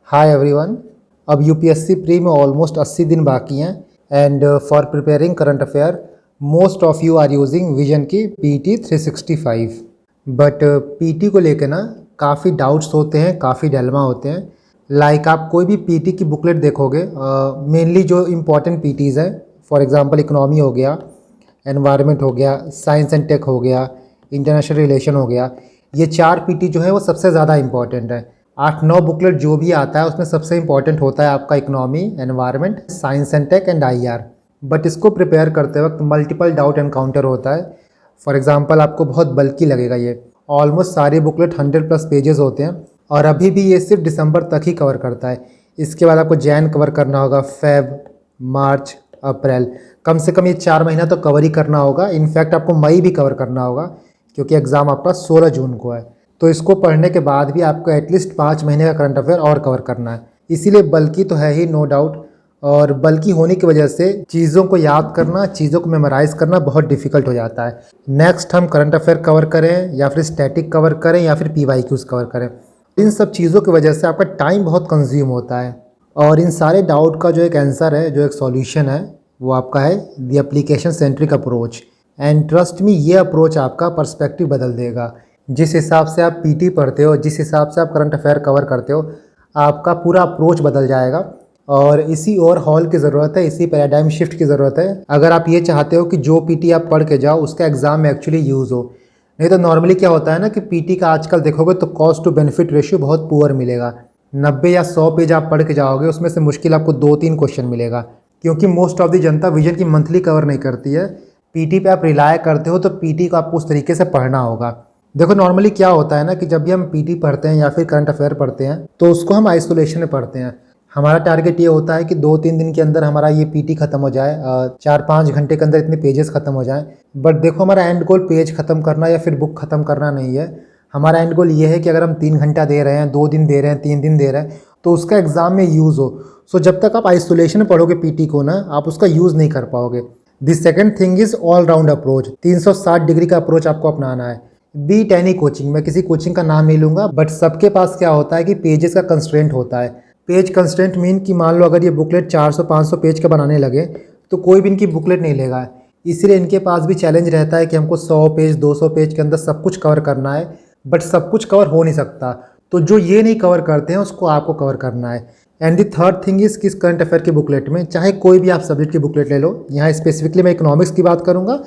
हाय everyone. अब UPSC pre में almost 80 दिन बाकी हैं and for preparing current affair most of you are using Vision की पीटी 365। बट पीटी को लेकर ना काफ़ी डाउट्स होते हैं, काफ़ी डिलेमा होते हैं। लाइक आप कोई भी पीटी की बुकलेट देखोगे, मेनली जो इम्पोर्टेंट पीटीज़ हैं, फॉर एग्जांपल इकोनॉमी हो गया, एनवायरनमेंट हो गया, साइंस एंड टेक हो गया, इंटरनेशनल रिलेशन हो गया, ये 4 पीटी जो है वो सबसे ज़्यादा इंपॉर्टेंट है। 8-9 बुकलेट जो भी आता है उसमें सबसे इंपॉर्टेंट होता है आपका economy, environment, science and tech and IR. But इसको प्रिपेयर करते वक्त मल्टीपल डाउट एनकाउंटर होता है। फॉर एग्जांपल आपको बहुत बल्कि लगेगा ये, ऑलमोस्ट सारे बुकलेट 100+ पेजेस होते हैं और अभी भी ये सिर्फ दिसंबर तक ही कवर करता है। इसके बाद आपको जैन कवर करना होगा, फेब, मार्च, अप्रैल, कम से कम ये 4 महीना तो कवर ही करना होगा। इनफैक्ट आपको मई भी कवर करना होगा क्योंकि एग्ज़ाम आपका 16 जून को है। तो इसको पढ़ने के बाद भी आपको एटलीस्ट 5 महीने का करंट अफेयर और कवर करना है। इसीलिए बल्कि तो है ही, नो डाउट। और बल्कि होने की वजह से चीज़ों को याद करना, चीज़ों को मेमोराइज करना बहुत डिफिकल्ट हो जाता है। नेक्स्ट हम करंट अफेयर कवर करें या फिर स्टैटिक कवर करें या फिर PYQs कवर करें, इन सब चीज़ों की वजह से आपका टाइम बहुत कंज्यूम होता है। और इन सारे डाउट का जो एक आंसर है, जो एक सॉल्यूशन है, वो आपका है the application centric approach. And trust me, ये अप्रोच आपका पर्सपेक्टिव बदल देगा। जिस हिसाब से आप पीटी पढ़ते हो, जिस हिसाब से आप करंट अफेयर कवर करते हो, आपका पूरा अप्रोच बदल जाएगा। और इसी ओवरहॉल की ज़रूरत है, इसी पैराडाइम शिफ्ट की ज़रूरत है अगर आप ये चाहते हो कि जो पीटी आप पढ़ के जाओ उसका एग्ज़ाम में एक्चुअली यूज़ हो। नहीं तो नॉर्मली क्या होता है ना कि पीटी का आजकल देखोगे तो कॉस्ट टू बेनिफिट रेशियो बहुत पुअर मिलेगा। 90 या 100 पेज आप पढ़ के जाओगे, उसमें से मुश्किल आपको 2-3 क्वेश्चन मिलेगा, क्योंकि most of the Janata vision की मंथली कवर नहीं करती है। पीटी पे आप रिलाय करते हो तो पीटी को आपको उस तरीके से पढ़ना होगा। देखो नॉर्मली क्या होता है ना कि जब भी हम पीटी पढ़ते हैं या फिर करंट अफेयर पढ़ते हैं तो उसको हम आइसोलेशन में पढ़ते हैं। हमारा टारगेट ये होता है कि 2-3 दिन के अंदर हमारा ये पीटी खत्म हो जाए, 4-5 घंटे के अंदर इतने पेजेस खत्म हो जाएं। बट देखो हमारा एंड गोल पेज खत्म करना या फिर बुक खत्म करना नहीं है। हमारा एंड गोल ये है कि अगर हम 3 घंटा दे रहे हैं, 2 दिन दे रहे हैं, 3 दिन दे रहे हैं, तो उसका एग्ज़ाम में यूज़ हो। सो जब तक आप आइसोलेशन में पढ़ोगे पीटी को ना, आप उसका यूज़ नहीं कर पाओगे। The second thing is all round approach. 360 degree का अप्रोच आपको अपनाना है। बीट एनी कोचिंग, मैं किसी कोचिंग का नाम नहीं लूँगा, बट सबके पास क्या होता है कि पेजेस का कंस्ट्रेंट होता है। पेज कंस्ट्रेंट मीन कि मान लो अगर ये बुकलेट 400-500 पेज का बनाने लगे तो कोई भी इनकी बुकलेट नहीं लेगा। इसलिए इनके पास भी चैलेंज रहता है कि हमको 100 पेज 200 पेज के अंदर सब कुछ कवर करना है, बट सब कुछ कवर हो नहीं सकता। तो जो ये नहीं कवर करते हैं उसको आपको कवर करना है। And the third thing is किस करंट अफेयर की बुकलेट में, चाहे कोई भी आप सब्जेक्ट की बुकलेट ले लो, यहाँ स्पेसिफिकली मैं इकोनॉमिक्स की बात करूँगा,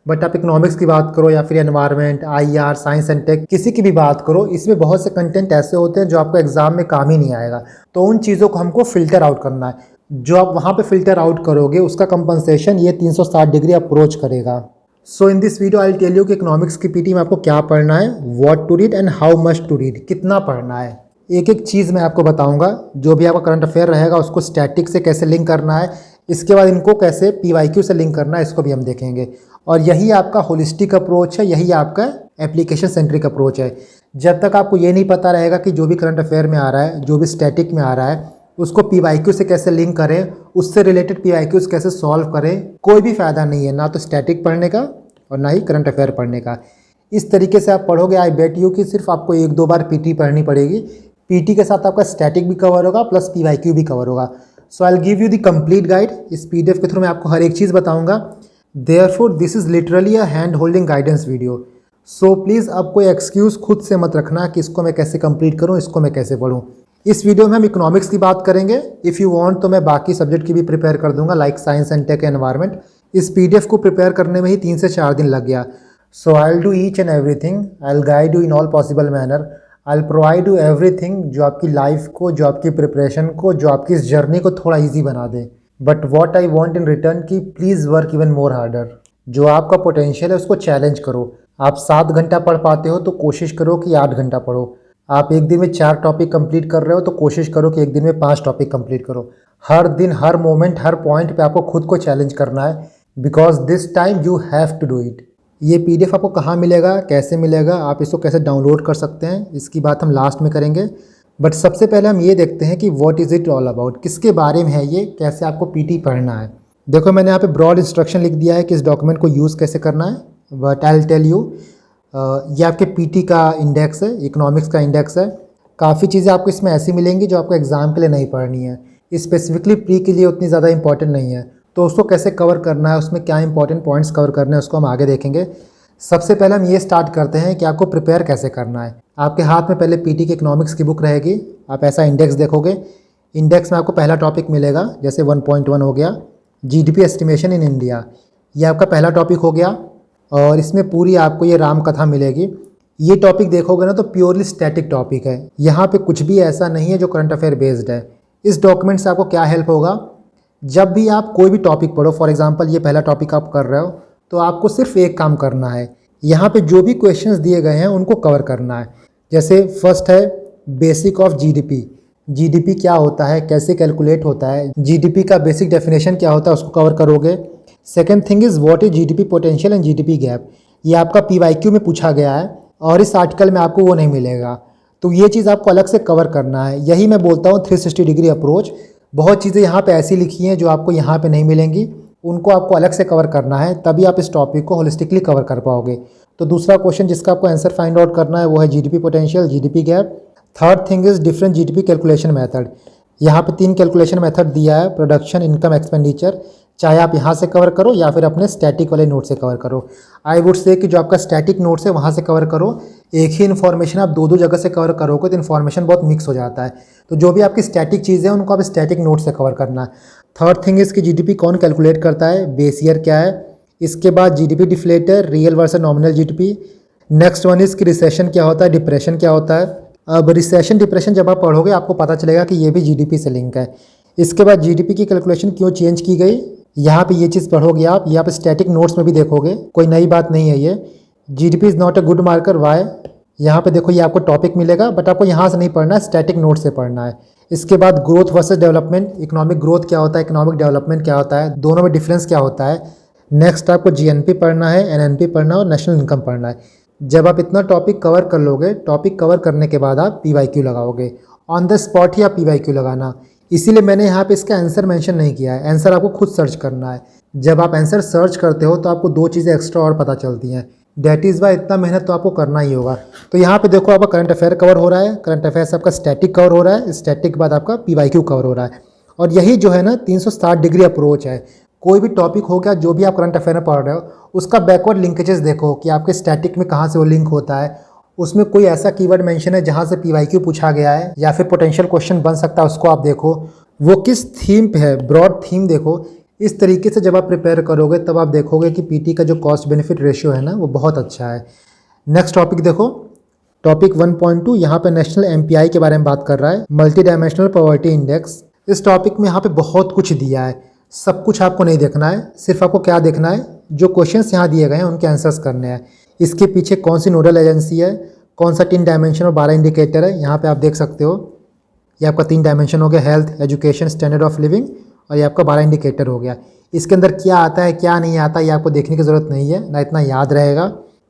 बट आप इकोनॉमिक्स की बात करो या फिर environment, IR, science and tech, किसी की भी बात करो, इसमें बहुत से कंटेंट ऐसे होते हैं जो आपको एग्जाम में काम ही नहीं आएगा। तो उन चीज़ों को हमको फिल्टर आउट करना है। जो आप वहाँ पे फिल्टर आउट करोगे उसका कंपनसेशन ये 360 डिग्री अप्रोच करेगा। So in this video I will tell you कि इकोनॉमिक्स की पीटी में आपको क्या पढ़ना है, what to read and how much to read, कितना पढ़ना है। एक एक चीज़ मैं आपको बताऊंगा। जो भी आपका करंट अफेयर रहेगा उसको स्टैटिक से कैसे लिंक करना है, इसके बाद इनको कैसे PYQ से लिंक करना है, इसको भी हम देखेंगे। और यही आपका होलिस्टिक अप्रोच है, यही आपका एप्लीकेशन सेंट्रिक अप्रोच है। जब तक आपको ये नहीं पता रहेगा कि जो भी करंट अफेयर में आ रहा है, जो भी स्टैटिक में आ रहा है, उसको PYQ से कैसे लिंक करें, उससे रिलेटेड PYQs कैसे सॉल्व करें, कोई भी फ़ायदा नहीं है, ना तो स्टैटिक पढ़ने का और ना ही करंट अफेयर पढ़ने का। इस तरीके से आप पढ़ोगे, आई बेट यू कि सिर्फ आपको 1-2 बार पीटी पढ़नी पड़ेगी। पीटी के साथ आपका स्टैटिक भी कवर होगा प्लस PYQ भी कवर होगा। So I will give you the complete guide. इस PDF के थ्रू मैं आपको हर एक चीज़ बताऊंगा। Therefore this is literally a hand holding guidance video. So please अब कोई एक्सक्यूज़ खुद से मत रखना कि इसको मैं कैसे कंप्लीट करूँ, इसको मैं कैसे पढ़ूँ। इस वीडियो में हम इकोनॉमिक्स की बात करेंगे। इफ़ यू वांट तो मैं बाकी सब्जेक्ट की भी प्रिपेयर कर दूंगा, like science and tech, environment. इस PDF को प्रिपेयर करने में ही 3 से 4 दिन लग गया। So I will do each and everything, I will guide you in all possible manner, I will provide you everything जो आपकी लाइफ को, जो आपकी प्रिपरेशन को, जो आपकी इस जर्नी को थोड़ा ईजी बना दे। But what I want in return की please work even more harder. जो आपका पोटेंशियल है उसको चैलेंज करो। आप 7 घंटा पढ़ पाते हो तो कोशिश करो कि 8 घंटा पढ़ो। आप एक दिन में 4 टॉपिक कंप्लीट कर रहे हो तो कोशिश करो कि एक दिन में 5 टॉपिक कंप्लीट करो। हर दिन, हर मोमेंट, हर पॉइंट पे आपको खुद को चैलेंज करना है, because this time you have to do it. ये PDF आपको कहाँ मिलेगा, कैसे मिलेगा, आप इसको कैसे डाउनलोड कर सकते हैं, इसकी बात हम लास्ट में करेंगे। बट सबसे पहले हम ये देखते हैं कि what is it all about, किसके बारे में है ये, कैसे आपको PT पढ़ना है। देखो मैंने यहाँ पे ब्रॉड इंस्ट्रक्शन लिख दिया है कि इस डॉक्यूमेंट को यूज़ कैसे करना है, but I will tell you. ये आपके PT का इंडेक्स है, इकोनॉमिक्स का इंडेक्स है। काफ़ी चीज़ें आपको इसमें ऐसी मिलेंगी जो आपको एग्ज़ाम के लिए नहीं पढ़नी है, स्पेसिफिकली प्री के लिए उतनी ज़्यादा इंपॉर्टेंट नहीं है। तो उसको कैसे कवर करना है, उसमें क्या इंपॉर्टेंट पॉइंट्स कवर करने हैं, उसको हम आगे देखेंगे। सबसे पहले हम ये स्टार्ट करते हैं कि आपको प्रिपेयर कैसे करना है। आपके हाथ में पहले पीटी की इकोनॉमिक्स की बुक रहेगी, आप ऐसा इंडेक्स देखोगे। इंडेक्स में आपको पहला टॉपिक मिलेगा, जैसे 1.1 हो गया जीडीपी एस्टिमेशन इन इंडिया, ये आपका पहला टॉपिक हो गया। और इसमें पूरी आपको ये राम कथा मिलेगी। ये टॉपिक देखोगे ना तो प्योरली स्टैटिक टॉपिक है, यहाँ पे कुछ भी ऐसा नहीं है जो करंट अफेयर बेस्ड है। इस डॉक्यूमेंट से आपको क्या हेल्प होगा, जब भी आप कोई भी टॉपिक पढ़ो, फॉर एग्जांपल ये पहला टॉपिक आप कर रहे हो, तो आपको सिर्फ एक काम करना है, यहाँ पे जो भी क्वेश्चंस दिए गए हैं उनको कवर करना है। जैसे फर्स्ट है बेसिक ऑफ जीडीपी, जीडीपी क्या होता है, कैसे कैलकुलेट होता है, जीडीपी का बेसिक डेफिनेशन क्या होता है, उसको कवर करोगे। Second thing is what is GDP potential and GDP gap, ये आपका पीवाईक्यू में पूछा गया है और इस आर्टिकल में आपको वो नहीं मिलेगा, तो ये चीज़ आपको अलग से कवर करना है। यही मैं बोलता हूँ 360 डिग्री अप्रोच। बहुत चीज़ें यहाँ पे ऐसी लिखी हैं जो आपको यहाँ पे नहीं मिलेंगी, उनको आपको अलग से कवर करना है, तभी आप इस टॉपिक को होलिस्टिकली कवर कर पाओगे। तो दूसरा क्वेश्चन जिसका आपको आंसर फाइंड आउट करना है वो है GDP potential, GDP gap. Third thing is different GDP calculation method, यहाँ पे 3 कैलकुलेशन मेथड दिया है, प्रोडक्शन, इनकम, एक्सपेंडिचर। चाहे आप यहाँ से कवर करो या फिर अपने स्टैटिक वाले नोट से कवर करो। आई वुड से कि जो आपका स्टैटिक नोट्स है वहाँ से कवर करो। एक ही इन्फॉर्मेशन आप दो जगह से कवर करोगे तो इन्फॉर्मेशन बहुत मिक्स हो जाता है, तो जो भी आपकी स्टैटिक चीज़ें हैं उनको आप स्टैटिक नोट से कवर करना है। थर्ड थिंग इसकी जीडीपी कौन कैलकुलेट करता है, बेस ईयर क्या है। इसके बाद GDP deflator, real versus nominal GDP. Next one इसकी रिसेशन क्या होता है, डिप्रेशन क्या होता है। अब रिसेशन डिप्रेशन जब आप पढ़ोगे आपको पता चलेगा कि ये भी जीडीपी से लिंक है। इसके बाद जीडीपी की कैलकुलेशन क्यों चेंज की गई, यहाँ पे ये चीज़ पढ़ोगे आप, यहाँ पे स्टैटिक नोट्स में भी देखोगे, कोई नई बात नहीं है ये। GDP is not a good marker, why, यहाँ पे देखो ये आपको टॉपिक मिलेगा, बट आपको यहाँ से नहीं पढ़ना है, स्टैटिक नोट से पढ़ना है। इसके बाद growth versus development, economic growth क्या होता है, इकोनॉमिक डेवलपमेंट क्या होता है, दोनों में डिफरेंस क्या होता है। नेक्स्ट आपको जीएनपी पढ़ना है, एनएनपी पढ़ना है और नेशनल इनकम पढ़ना है। जब आप इतना टॉपिक कवर कर लोगे, टॉपिक कवर करने के बाद आप पीवाईक्यू लगाओगे, ऑन द स्पॉट ही आप पीवाईक्यू लगाना। इसीलिए मैंने यहाँ पे इसका आंसर मेंशन नहीं किया है, आंसर आपको खुद सर्च करना है। जब आप आंसर सर्च करते हो तो आपको 2 चीज़ें एक्स्ट्रा और पता चलती हैं, डैट इज़ वाई इतना मेहनत तो आपको करना ही होगा। तो यहाँ पे देखो आपका करंट अफेयर कवर हो रहा है, करंट अफेयर से आपका स्टैटिक कवर हो रहा है, स्टैटिक के बाद आपका पीवाईक्यू कवर हो रहा है। और यही जो है ना 360 डिग्री अप्रोच है। कोई भी टॉपिक हो गया, जो भी आप करंट अफेयर में पढ़ रहे हो, उसका बैकवर्ड लिंकेजेस देखो कि आपके स्टैटिक में कहाँ से वो लिंक होता है, उसमें कोई ऐसा कीवर्ड मेंशन है जहाँ से पीवाईक्यू पूछा गया है या फिर पोटेंशियल क्वेश्चन बन सकता है, उसको आप देखो, वो किस थीम पे है, ब्रॉड थीम देखो। इस तरीके से जब आप प्रिपेयर करोगे तब आप देखोगे कि पीटी का जो कॉस्ट बेनिफिट रेशियो है ना वो बहुत अच्छा है। नेक्स्ट टॉपिक देखो, टॉपिक 1.2, यहाँ पे नेशनल एमपीआई के बारे में बात कर रहा है, मल्टी डायमेंशनल पॉवर्टी इंडेक्स। इस टॉपिक में यहाँ पे बहुत कुछ दिया है, सब कुछ आपको नहीं देखना है, सिर्फ आपको क्या देखना है, जो क्वेश्चंस यहाँ दिए गए हैं उनके आंसर्स करने हैं। इसके पीछे कौन सी नोडल एजेंसी है, कौन सा 3 डायमेंशन और 12 इंडिकेटर है, यहाँ पे आप देख सकते हो। ये आपका 3 डायमेंशन हो गया, health, education, standard of living, और ये आपका 12 इंडिकेटर हो गया। इसके अंदर क्या आता है क्या नहीं आता ये आपको देखने की ज़रूरत नहीं है, ना इतना याद रहेगा।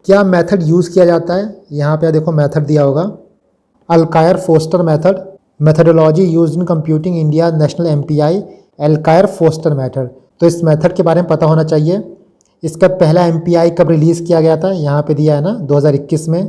क्या मेथड यूज़ किया जाता है, यहाँ पे देखो मेथड दिया होगा, Alkire Foster method, methodology used in computing India national MPI, Alkire Foster method. तो इस मेथड के बारे में पता होना चाहिए। इसका पहला एमपीआई कब रिलीज़ किया गया था, यहाँ पे दिया है ना 2021 में।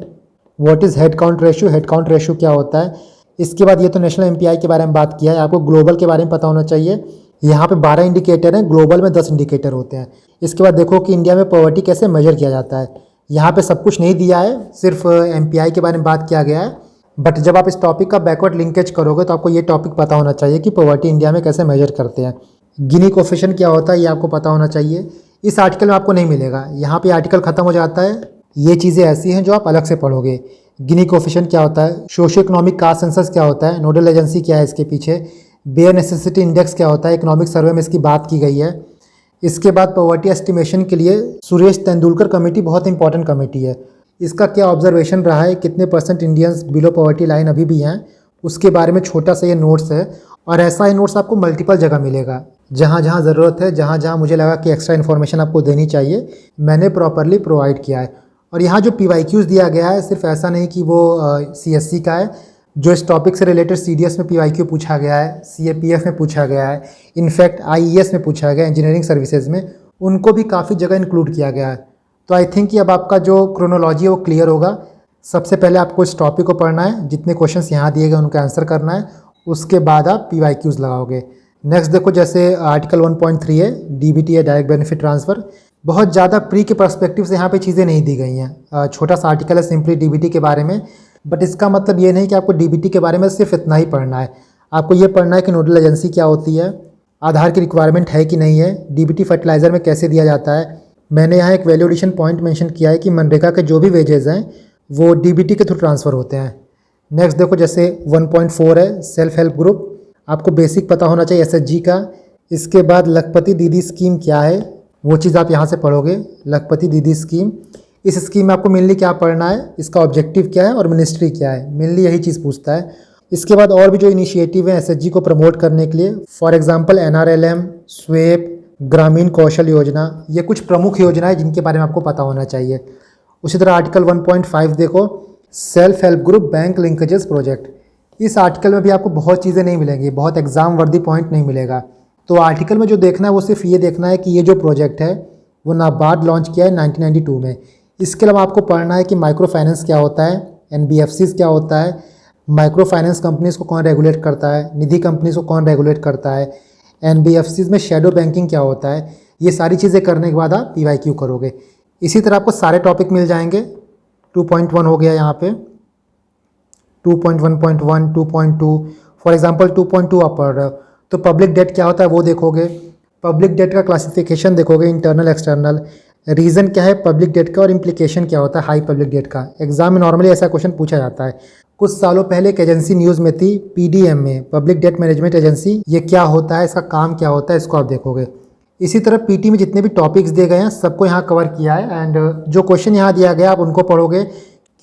What is head count ratio, head count ratio क्या होता है। इसके बाद ये तो नेशनल एमपीआई के बारे में बात किया है, आपको ग्लोबल के बारे में पता होना चाहिए। यहाँ पे 12 इंडिकेटर हैं, ग्लोबल में 10 इंडिकेटर होते हैं। इसके बाद देखो कि इंडिया में पॉवर्टी कैसे मेजर किया जाता है, यहाँ पे सब कुछ नहीं दिया है, सिर्फ एमपीआई के बारे में बात किया गया है। बट जब आप इस टॉपिक का बैकवर्ड लिंकेज करोगे तो आपको ये टॉपिक पता होना चाहिए कि पॉवर्टी इंडिया में कैसे मेजर करते हैं। गिनी कोफिशिएंट क्या होता है ये आपको पता होना चाहिए, इस आर्टिकल में आपको नहीं मिलेगा, यहाँ पे आर्टिकल खत्म हो जाता है। ये चीज़ें ऐसी हैं जो आप अलग से पढ़ोगे। गिनी कोफिशिएंट क्या होता है, सोशियो इकोनॉमिक कास्ट सेंसस क्या होता है, नोडल एजेंसी क्या है इसके पीछे, बेयर नेसेसिटी इंडेक्स क्या होता है, इकोनॉमिक सर्वे में इसकी बात की गई है। इसके बाद पॉवर्टी एस्टिमेशन के लिए सुरेश तेंदुलकर कमेटी बहुत इंपॉर्टेंट कमेटी है, इसका क्या ऑब्जर्वेशन रहा है, कितने % इंडियंस बिलो पॉवर्टी लाइन अभी भी हैं, उसके बारे में छोटा सा ये नोट्स है। और ऐसा ही नोट्स आपको मल्टीपल जगह मिलेगा, जहाँ जहाँ ज़रूरत है, जहाँ जहाँ मुझे लगा कि एक्स्ट्रा इन्फॉर्मेशन आपको देनी चाहिए, मैंने प्रॉपरली प्रोवाइड किया है। और यहाँ जो पीवाईक्यूज़ दिया गया है सिर्फ ऐसा नहीं कि वो सीएससी का है, जो इस टॉपिक से रिलेटेड सीडीएस में पीवाईक्यू पूछा गया है, सीएपीएफ में पूछा गया है, इनफैक्ट आईईएस में पूछा गया, इंजीनियरिंग सर्विसेज में, उनको भी काफ़ी जगह इंक्लूड किया गया है। तो आई थिंक कि अब आपका जो क्रोनोलॉजी है वो क्लियर होगा। सबसे पहले आपको इस टॉपिक को पढ़ना है, जितने क्वेश्चंस यहाँ दिए गए उनका आंसर करना है, उसके बाद आप PYQs लगाओगे। नेक्स्ट देखो, जैसे आर्टिकल 1.3 है, DBT है, डायरेक्ट बेनिफिट ट्रांसफ़र। बहुत ज़्यादा प्री के पर्सपेक्टिव से यहाँ पे चीज़ें नहीं दी गई हैं। छोटा सा आर्टिकल है सिंपली DBT के बारे में, बट इसका मतलब ये नहीं कि आपको DBT के बारे में सिर्फ इतना ही पढ़ना है। आपको ये पढ़ना है कि नोडल एजेंसी क्या होती है, आधार की रिक्वायरमेंट है कि नहीं है, DBT फर्टिलाइज़र में कैसे दिया जाता है। मैंने यहाँ एक वैल्यू एडिशन पॉइंट मेंशन किया है कि मनरेगा के जो भी वेजेस हैं वो DBT के थ्रू ट्रांसफ़र होते हैं। नेक्स्ट देखो, जैसे 1.4 है, सेल्फ हेल्प ग्रुप। आपको बेसिक पता होना चाहिए SHG का। इसके बाद लखपति दीदी स्कीम क्या है, वो चीज़ आप यहाँ से पढ़ोगे। लखपति दीदी स्कीम, इस स्कीम में आपको मेनली क्या पढ़ना है, इसका ऑब्जेक्टिव क्या है और मिनिस्ट्री क्या है, मेनली यही चीज़ पूछता है। इसके बाद और भी जो इनिशिएटिव है SHG को प्रमोट करने के लिए, फॉर एग्जांपल NRLM, स्वेप, ग्रामीण कौशल योजना, ये कुछ प्रमुख योजना है जिनके बारे में आपको पता होना चाहिए। उसी तरह आर्टिकल 1.5 देखो, self help group bank linkages project. इस आर्टिकल में भी आपको बहुत चीज़ें नहीं मिलेंगी, बहुत एग्जाम वर्दी पॉइंट नहीं मिलेगा। तो आर्टिकल में जो देखना है वो सिर्फ ये देखना है कि ये जो प्रोजेक्ट है वो नाबार्ड लॉन्च किया है 1992 में। इसके अलावा आपको पढ़ना है कि माइक्रो फाइनेंस क्या होता है, NBFCs क्या होता है, माइक्रो फाइनेंस कंपनीज़ को कौन रेगुलेट करता है, निधि कंपनीज़ को कौन रेगुलेट करता है, NBFCs में शेडो बैंकिंग क्या होता है। ये सारी चीज़ें करने के बाद आप PYQ करोगे। इसी तरह आपको सारे टॉपिक मिल जाएंगे। 2.1 हो गया यहाँ पे, 2.1.1, 2.2, फॉर एग्जांपल 2.2 आप पढ़ रहे हो तो पब्लिक डेट क्या होता है वो देखोगे। पब्लिक डेट का क्लासिफिकेशन देखोगे, इंटरनल एक्सटर्नल, रीज़न क्या है पब्लिक डेट का और इम्प्लीकेशन क्या होता है हाई पब्लिक डेट का। एग्जाम में नॉर्मली ऐसा क्वेश्चन पूछा जाता है। कुछ सालों पहले एक एजेंसी न्यूज़ में थी, PDM में, पब्लिक डेट मैनेजमेंट एजेंसी। ये क्या होता है, इसका काम क्या होता है, इसको आप देखोगे। इसी तरह PT में जितने भी टॉपिक्स दिए गए हैं सबको यहाँ कवर किया है, एंड जो क्वेश्चन यहाँ दिया गया आप उनको पढ़ोगे,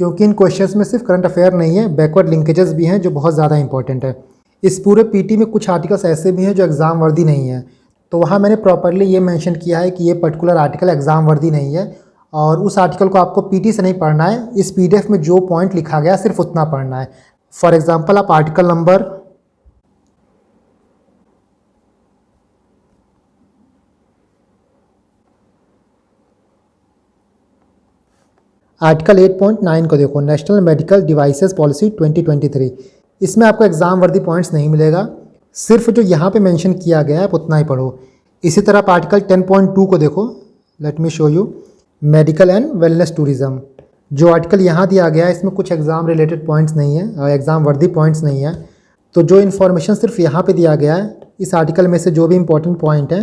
क्योंकि इन क्वेश्चंस में सिर्फ करंट अफेयर नहीं है, बैकवर्ड लिंकेजेस भी हैं जो बहुत ज़्यादा इंपॉर्टेंट है। इस पूरे PT में कुछ आर्टिकल्स ऐसे भी हैं जो एग्ज़ाम वर्दी नहीं है, तो वहाँ मैंने प्रॉपरली ये मेंशन किया है कि ये पर्टिकुलर आर्टिकल एग्ज़ाम वर्दी नहीं है, और उस आर्टिकल को आपको PT से नहीं पढ़ना है। इस PDF में जो पॉइंट लिखा गया सिर्फ उतना पढ़ना है। फॉर एग्जाम्पल आप आर्टिकल नंबर आर्टिकल 8.9 को देखो, नेशनल मेडिकल डिवाइसेस पॉलिसी 2023। इसमें आपको एग्ज़ाम वर्दी पॉइंट्स नहीं मिलेगा, सिर्फ जो यहाँ पे मेंशन किया गया है आप उतना ही पढ़ो। इसी तरह आप आर्टिकल 10.2 को देखो, let me show you, medical and wellness tourism. जो आर्टिकल यहाँ दिया गया है इसमें कुछ एग्ज़ाम रिलेटेड पॉइंट्स नहीं है, एग्ज़ाम वर्दी पॉइंट्स नहीं है। तो जो इन्फॉर्मेशन सिर्फ यहाँ पे दिया गया है, इस आर्टिकल में से जो भी इंपॉर्टेंट पॉइंट है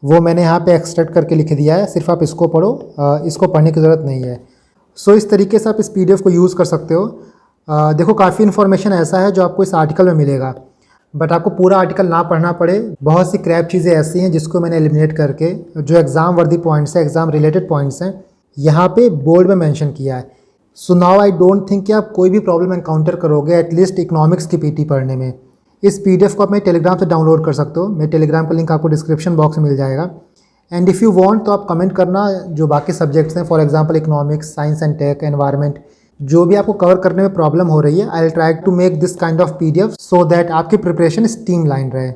वो मैंने यहाँ पे एक्सट्रैक्ट करके लिख दिया है, सिर्फ आप इसको पढ़ो, इसको पढ़ने की ज़रूरत नहीं है। सो इस तरीके से आप इस PDF को यूज़ कर सकते हो। देखो काफ़ी इन्फॉर्मेशन ऐसा है जो आपको इस आर्टिकल में मिलेगा, बट आपको पूरा आर्टिकल ना पढ़ना पड़े। बहुत सी क्रैप चीज़ें ऐसी हैं जिसको मैंने एलिमिनेट करके जो एग्ज़ाम वर्दी पॉइंट्स हैं, एग्ज़ाम रिलेटेड पॉइंट्स हैं, यहाँ पे बोर्ड में मेंशन किया है। So now I don't think कि आप कोई भी प्रॉब्लम एनकाउंटर करोगे एटलीस्ट इकोनॉमिक्स की PT पढ़ने में। इस PDF को आप मेरे टेलीग्राम से डाउनलोड कर सकते हो, मेरे टेलीग्राम का लिंक आपको डिस्क्रिप्शन बॉक्स में मिल जाएगा। एंड इफ़ यू वांट तो आप कमेंट करना जो बाकी सब्जेक्ट्स हैं, for example economics, science and tech, environment, जो भी आपको कवर करने में प्रॉब्लम हो रही है, I will try to make this kind of PDF so that आपकी प्रिपरेशन स्ट्रीमलाइन रहे।